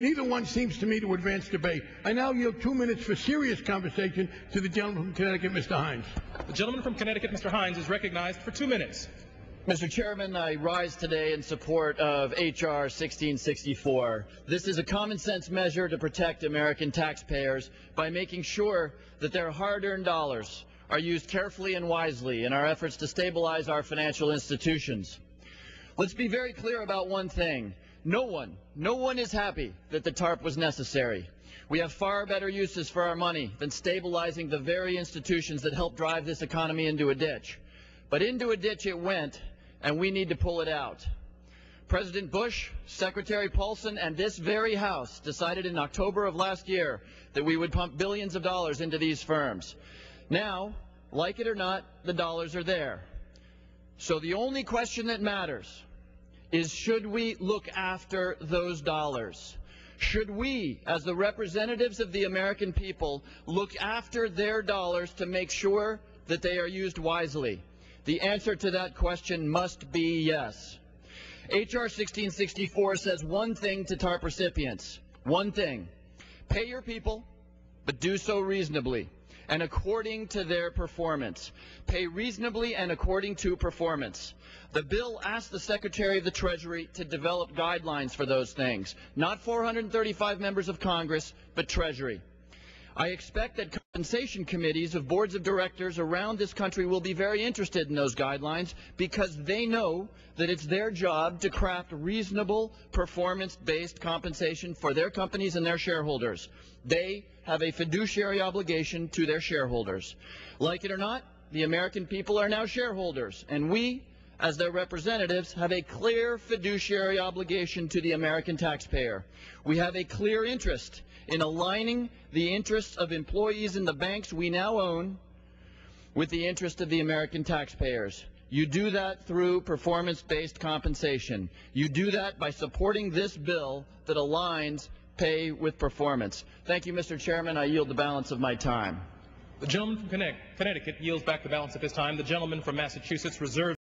Neither one seems to me to advance debate. I now yield 2 minutes for serious conversation to the gentleman from Connecticut, Mr. Himes. The gentleman from Connecticut, Mr. Himes, is recognized for 2 minutes. Mr. Chairman, I rise today in support of H.R. 1664. This is a common-sense measure to protect American taxpayers by making sure that their hard-earned dollars are used carefully and wisely in our efforts to stabilize our financial institutions. Let's be very clear about one thing. No one is happy that the TARP was necessary. We have far better uses for our money than stabilizing the very institutions that help drive this economy into a ditch. But into a ditch it went, and we need to pull it out. President Bush, Secretary Paulson, and this very House decided in October of last year that we would pump billions of dollars into these firms. Now, like it or not, the dollars are there. So the only question that matters is, should we look after those dollars? Should we, as the representatives of the American people, look after their dollars to make sure that they are used wisely? The answer to that question must be yes. H.R. 1664 says one thing to TARP recipients. One thing. Pay your people, but do so reasonably and according to their performance. Pay reasonably and according to performance. The bill asked the Secretary of the Treasury to develop guidelines for those things. Not 435 members of Congress, but Treasury. I expect that compensation committees of boards of directors around this country will be very interested in those guidelines because they know that it's their job to craft reasonable, performance-based compensation for their companies and their shareholders. They have a fiduciary obligation to their shareholders. Like it or not, the American people are now shareholders, and we, as their representatives, have a clear fiduciary obligation to the American taxpayer. We have a clear interest in aligning the interests of employees in the banks we now own with the interest of the American taxpayers. You do that through performance-based compensation. You do that by supporting this bill that aligns pay with performance. Thank you, Mr. Chairman. I yield the balance of my time. The gentleman from Connecticut yields back the balance of his time. The gentleman from Massachusetts reserves